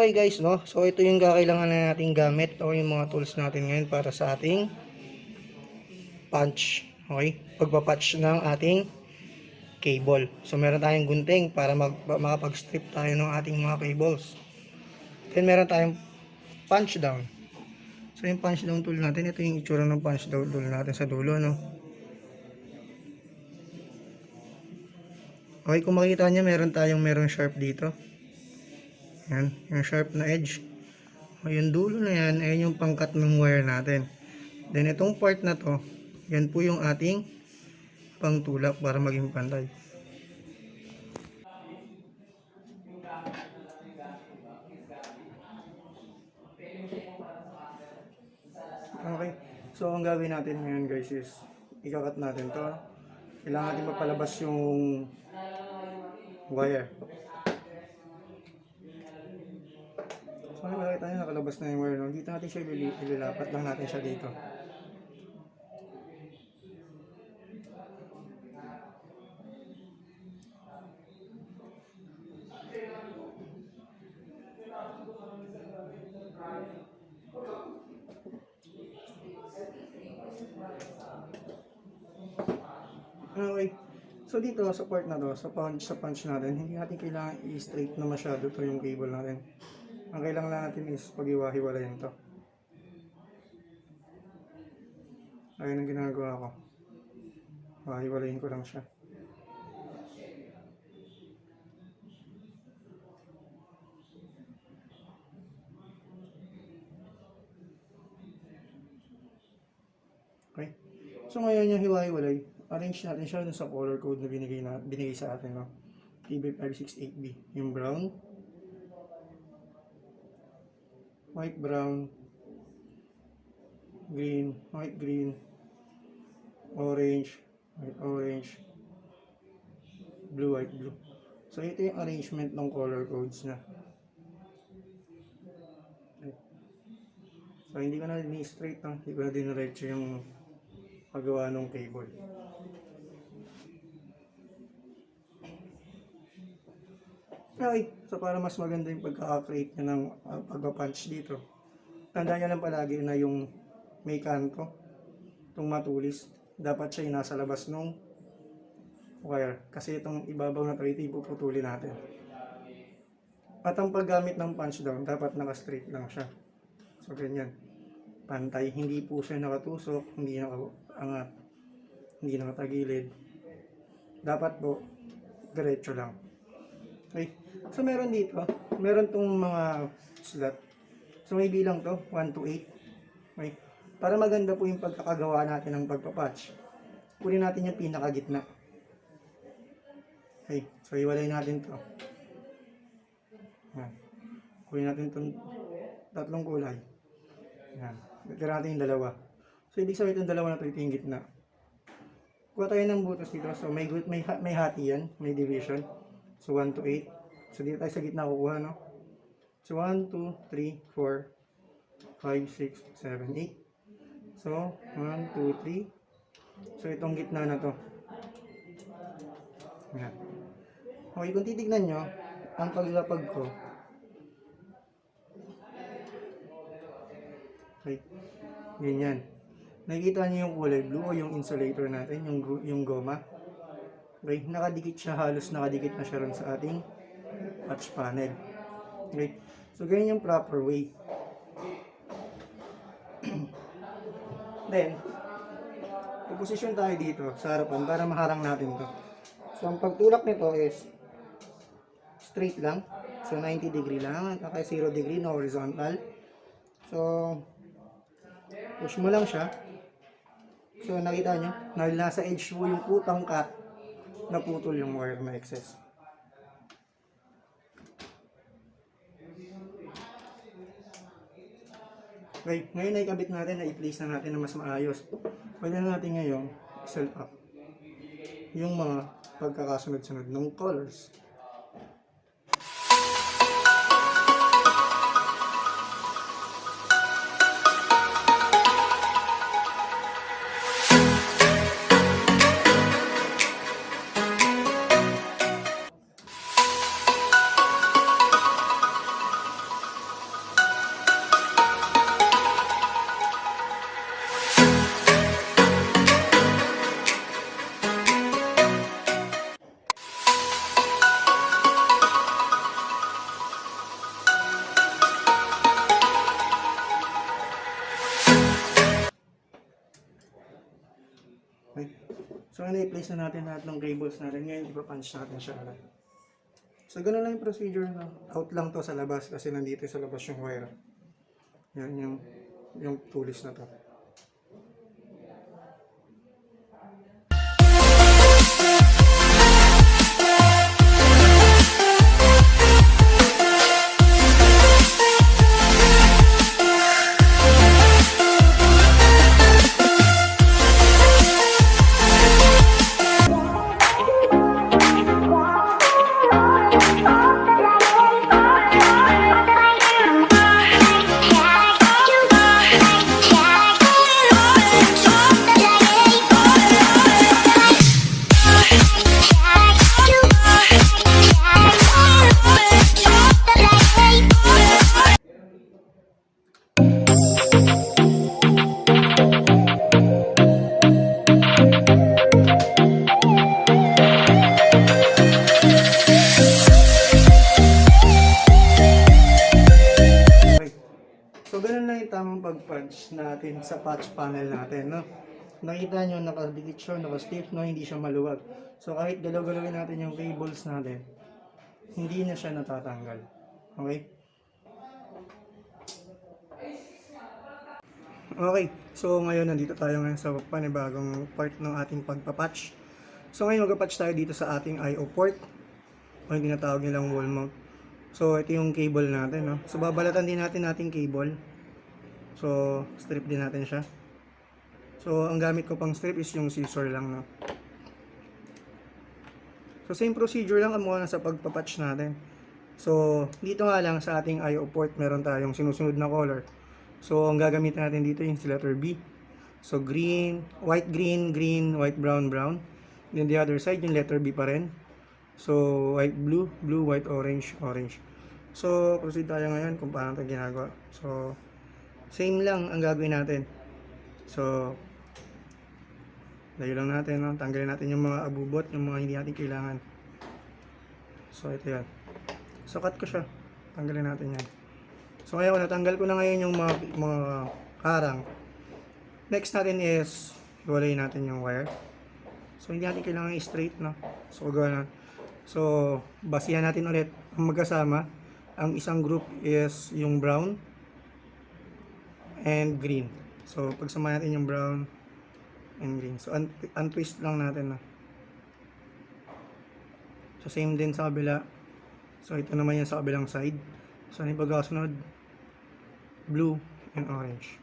Okay guys, no? So ito yung kakailangan na nating gamit o yung mga tools natin ngayon para sa ating punch. Okay? Pagpapatch ng ating cable. So meron tayong gunting para makapag-strip tayo ng ating mga cables. Then meron tayong punch down. So yung punch down tool natin, ito yung itsura ng punch down tool natin sa dulo, no? Okay, kung makita nyo, meron sharp dito. Yan, yung sharp na edge. O yung dulo na yan, ayun yung pangkat ng wire natin. Then itong part na to, yan po yung ating pangtulak para maging pantay. Okay, so ang gagawin natin ngayon guys is ikakat natin to. Kailangan natin magpalabas yung wire. So makikita nyo nakalabas na yung wire, no? Dito natin siya ililapat lang natin siya dito. Okay. So dito sa part na to, sa punch natin, hindi natin kailangan i-straight na masyado to yung cable natin. Ang kailangan natin is pag-iwa-hiwalayin to. Ayun ang ginagawa ko. Hiwalayin ko lang siya. Okay. So ngayon yung hiwa-hiwalay, arrange natin siya sa color code na binigay sa atin, no? KB568B, yung brown, white brown, green, white green, orange, white orange, blue white blue. So ito yung arrangement ng color codes na. Okay. So hindi ko na ni-straight, no? Hindi ko na diniretso yung paggawa ng cable. Okay, so para mas maganda yung pagkaka-create nyo ng pagpa-punch dito, tandaan nyo lang palagi na yung may kanto, itong matulis, dapat siya yung nasa labas ng wire. Kasi itong ibabaw na ito, ito ipuputulin natin. At ang paggamit ng punch down, dapat naka-straight lang siya. So ganyan, pantay, hindi po siya nakatusok, hindi nakaangat, hindi nakatagilid. Dapat po, diretso lang. Okay. So meron dito, meron tong mga slot. So may bilang to, 1 to 8. Okay. Para maganda po yung pagkakagawa natin ng pagpapatch, kunin natin yung pinakagitna. Okay. So iwalay natin to. Yan. Kunin natin itong tatlong kulay. Yan. Tira natin yung dalawa. So ibig sabihin itong dalawa na ito, ito yung gitna. Kuha tayo ng butas dito. So may hati yan, may division. So 1 to 8. So dito tayo sa gitna kukuha, no? So 1, 2, 3, 4, 5, 6, 7, 8. So 1, 2, 3. So itong gitna na to. Yan. Okay, kung titignan nyo, ang paglapag ko. Okay. Ganyan. Nakikita nyo yung kulay blue o yung insulator natin, yung goma. Okay, nakadikit siya, halos nakadikit na siya ron sa ating patch panel. Okay, so ganyan yung proper way. Then, puposisyon tayo dito sa harapan para maharang natin to. So ang pagtulak nito is straight lang. So 90 degree lang, naka 0 degree, no horizontal. So push mo lang siya. So nakita nyo, nasa edge mo yung putang cut, naputol yung wire na excess. Okay, ngayon ay ikabit natin, na i-place na natin na mas maayos. Pwede na natin ngayon set up yung mga pagkakasunod-sunod ng colors. naayos na natin lahat ng cables natin. Ngayon, ipapunch natin siya ulit. So, ganun lang yung procedure na out lang to sa labas kasi nandito sa labas yung wire. Yan yung tulis na to. So, ganun lang yung tamang pag-punch natin sa patch panel natin, no? Nakita nyo, nakadikit siya, naka-stiff, no? Hindi siya maluwag. So, kahit galaw-galawin natin yung cables natin, hindi na siya natatanggal. Okay? Okay. So, ngayon, nandito tayo ngayon sa panibagong part ng ating pagpapatch. So, ngayon, mag-patch tayo dito sa ating I/O port. O yung tinatawag nilang wall mount. So, ito yung cable natin, no? So, babalatan din natin ating cable. So, strip din natin siya. So, ang gamit ko pang strip is yung scissor lang, no? So, same procedure lang ang muna sa pagpapatch natin. So, dito nga lang sa ating I/O port, meron tayong sinusunod na color. So, ang gagamitin natin dito yung letter B. So, green, white, green, green, white, brown, brown. Then, the other side, yung letter B pa rin. So, white, blue, blue, white, orange, orange. So, proceed tayo ngayon kung paano ito ginagawa. So, same lang ang gagawin natin. So, layo lang natin, no? Tanggalin natin yung mga abubot, yung mga hindi natin kailangan. So, ito yan. So, cut ko siya. Tanggalin natin yan. So, ngayon, natanggal ko na ngayon yung mga harang. Next natin is, hiwalayin natin yung wire. So, hindi natin kailangan i-straight, no? So, gawin natin. So, basihan natin ulit ang magkasama. Ang isang group is yung brown and green. So, pagsama natin yung brown and green. So, untwist lang natin na. So, same din sa kabila. So, ito naman yan sa kabilang side. So, ano yung pagkasunod? Blue and orange.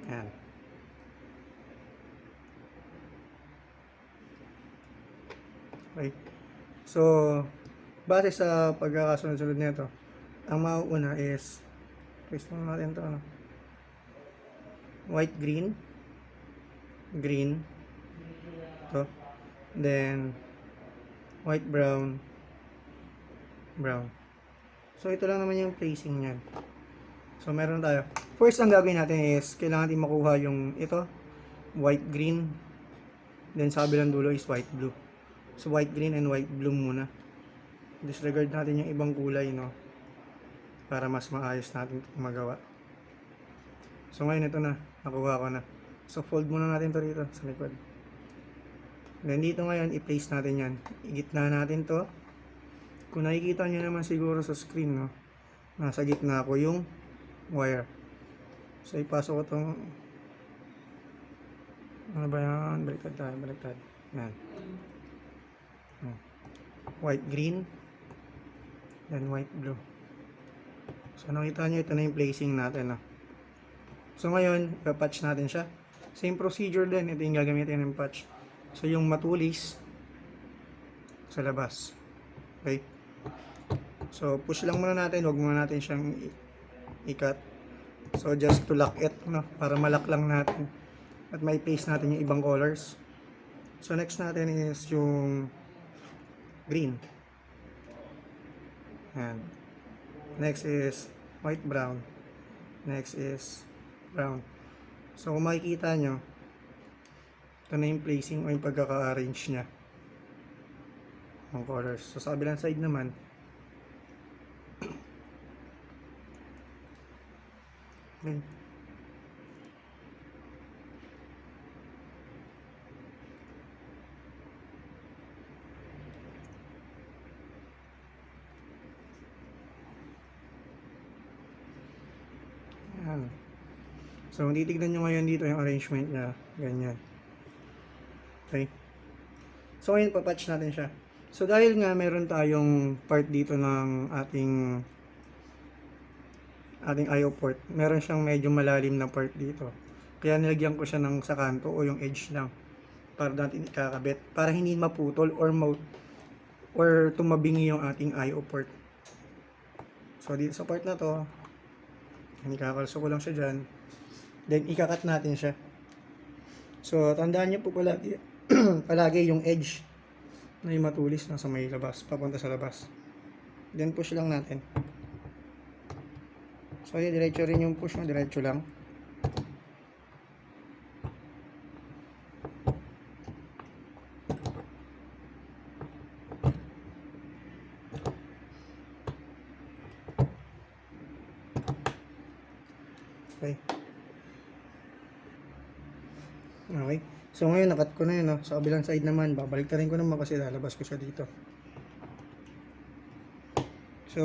Yan. Okay. So, base sa pagkakasunod-sunod nito, ang mauuna is, twist mo natin ito, ano? White, green, green, ito, then, white, brown, brown. So, ito lang naman yung placing niyan. So, meron tayo. First, ang gagawin natin is, kailangan natin makuha yung ito, white, green, then sa kabilang dulo is white, blue. So, white, green, and white, blue muna. Disregard natin yung ibang kulay, no? Para mas maayos natin magawa. So, ngayon ito na. Nakuha ko na. So, fold muna natin to dito sa likod. Then, dito ngayon, i-place natin yan. Igitna natin to. Kung nakikita nyo naman siguro sa screen, no? Nasa gitna ko yung wire. So, ipasok ko itong ano ba yan? Baliktad tayo, baliktad. Yan. White, green, then white, blue. So, nakita nyo, ito na yung placing natin. So, ngayon, ipapatch natin siya. Same procedure din. Ito yung gagamitin ng patch. So, yung matulis sa labas. Okay? So, push lang muna natin. Huwag muna natin siyang i-cut. So, just to lock it, no? Para malak lang natin. At may place natin yung ibang colors. So, next natin is yung green. And next is white, brown. Next is brown. So, kung makikita nyo, ito na yung placing o yung pagkaka-arrange niya ng colors. So, sa kabilang side naman, okay. Yan. So, kung titignan nyo ngayon dito yung arrangement niya, ganyan. Okay. So, ngayon papatch natin siya. So, dahil nga meron tayong part dito ng ating IO port, meron siyang medyo malalim na part dito. Kaya nilagyan ko siya ng sa kanto o yung edge lang para natin ikakabit para hindi maputol or tumabingi yung ating IO port. So, dito sa part na to, ikakalso ko lang siya dyan. Then, ikakat natin siya. So, tandaan nyo po palagi, palagi yung edge na yung matulis nasa may labas, papunta sa labas. Then, push lang natin. So, diretso rin yung push mo, diretso lang. Okay. Okay. So, ngayon, nakat ko na yun. No? Sa kabilang side naman, babalik rin ko naman kasi lalabas ko siya dito. So,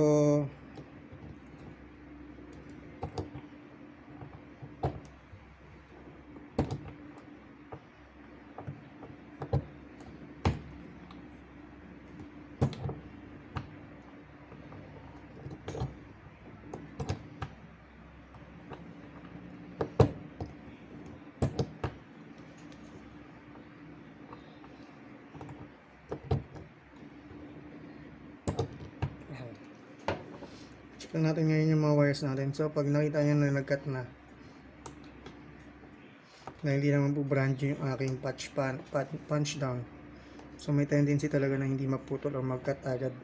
check natin ngayon yung mga wires natin. So, pag nakita nyo na nag-cut na hindi naman po branch yung aking punch down. So, may tendency talaga na hindi maputol o mag-cut agad.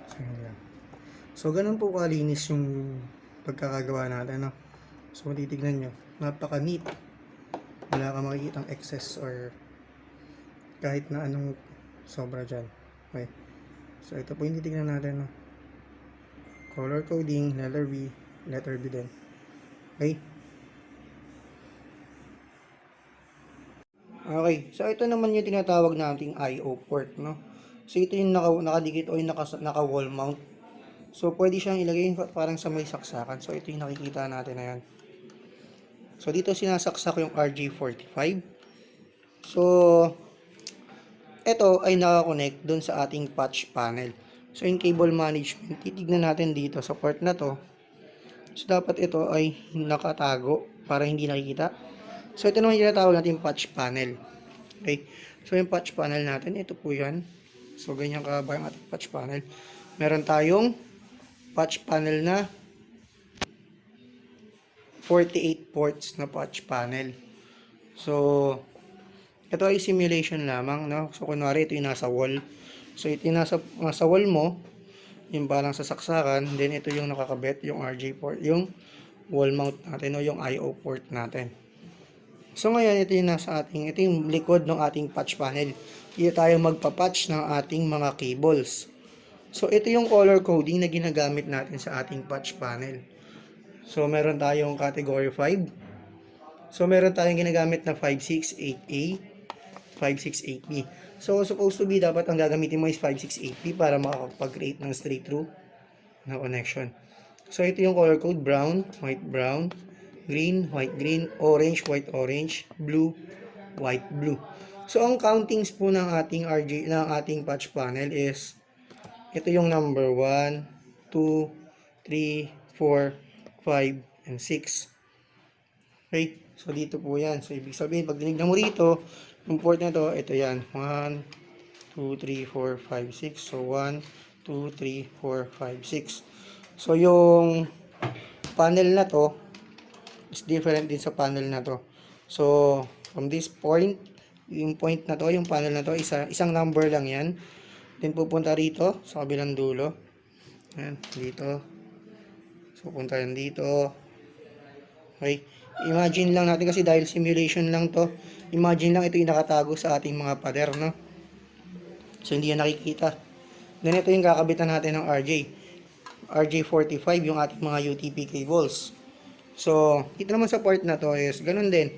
So, yun lang. So, ganun po kalinis yung pagkakagawa natin. No? So, titignan nyo. Napaka-neat. Wala ka makikitang excess or kahit na anong sobra dyan. Okay. So, ito po yung titignan natin. No? Color coding, letter B din. Okay. Okay. So, ito naman yung tinatawag nating IO port, no? So, ito yung nakadikit o yung naka-wall mount. So, pwede siyang ilagay parang sa may saksakan. So, ito yung nakikita natin na yan. So, dito sinasaksak yung RJ45. So, ito ay nakakonect dun sa ating patch panel. So, in cable management, titignan natin dito sa port na to. So, dapat ito ay nakatago para hindi nakikita. So, ito naman yung tinatawag natin patch panel. Okay. So, yung patch panel natin, ito po yan. So, ganyan kahaba yung ating patch panel. Meron tayong patch panel na 48 ports na patch panel. So, ito ay simulation lamang, no? So, kunwari, ito yung nasa wall. So, ito yung nasa wall mo, yung parang sasaksakan, then ito yung nakakabit, yung RJ port, yung wall mount natin, o yung IO port natin. So, ngayon, ito yung likod ng ating patch panel. Dito tayo magpa-patch ng ating mga cables. So, ito yung color coding na ginagamit natin sa ating patch panel. So, meron tayong category 5. So, meron tayong ginagamit na 568A, 568B. So, supposed to be, dapat ang gagamitin mo is 568B para makakapag-create ng straight through na connection. So, ito yung color code, brown, white, brown, green, white, green, orange, white, orange, blue, white, blue. So, ang countings po ng ating patch panel is, ito yung number 1, 2, 3, 4, 5, and 6. Okay? So, dito po yan. So, ibig sabihin, pag dinignan mo rito, yung port na to, ito yan. 1, 2, 3, 4, 5, 6. So, 1, 2, 3, 4, 5, 6. So, yung panel na to is different din sa panel na to. So, from this point, yung point na to, yung panel na to, isang number lang yan. Then, pupunta rito sa kabilang dulo. Ayan, dito. So, punta yan dito. Okay. Imagine lang natin kasi dahil simulation lang to. Imagine lang ito yung nakatago sa ating mga pader, no? So, hindi yan nakikita. Then, ito yung kakabitan natin ng RJ45, yung ating mga UTP cables. So, ito naman sa port na to is ganun din.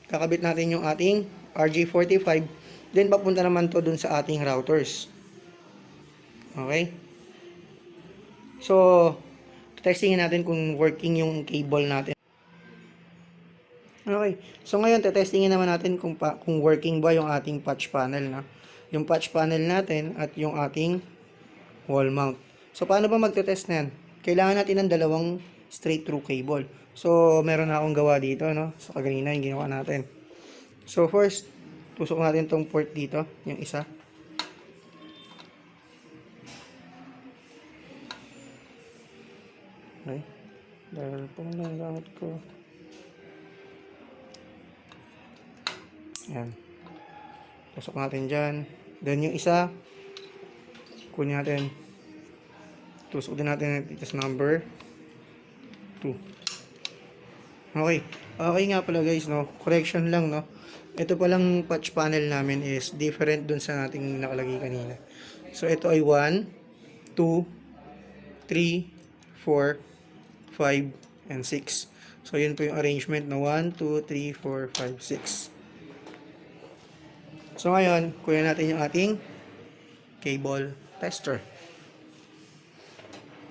Kakabit natin yung ating RJ45. Then, papunta naman to dun sa ating routers. Okay? So, testingin natin kung working yung cable natin. Okay, so ngayon testingin naman natin kung working ba yung ating patch panel na. Yung patch panel natin at yung ating wall mount. So paano ba magte-test na yan? Kailangan natin ng dalawang straight through cable. So meron na akong gawa dito, no? So kaganina yung ginawa natin. So first, tusok natin tong port dito, yung isa. Okay. Dahil po na gamit ko. Ayan. Tusok natin dyan. Then yung isa, kunin natin. Tusok din natin dito sa number 2. Okay. Okay nga pala guys, no? Correction lang, no? Ito palang patch panel namin is different dun sa ating nakalagay kanina. So ito ay 1, 2, 3, 4, 5, and 6. So yun po yung arrangement na 1, 2, 3, 4, 5, 6. So ngayon, kunin natin yung ating cable tester.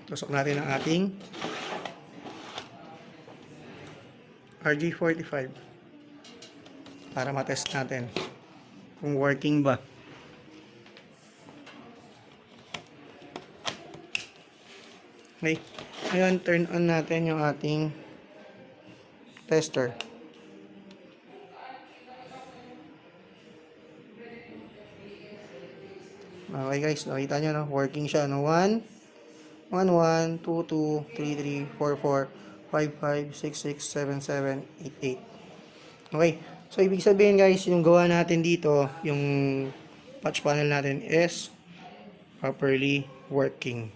Tusok natin ang ating RG45 para matest natin kung working ba. Okay, ngayon turn on natin yung ating tester. Okay guys, nakita nyo, no? Working siya, no? 1, 1, 1, 2, 2, 3, 3, 4, 4, 5, 5, 6, 6, 7, 7, 8, 8. Okay, so ibig sabihin guys, yung gawa natin dito, yung patch panel natin is properly working.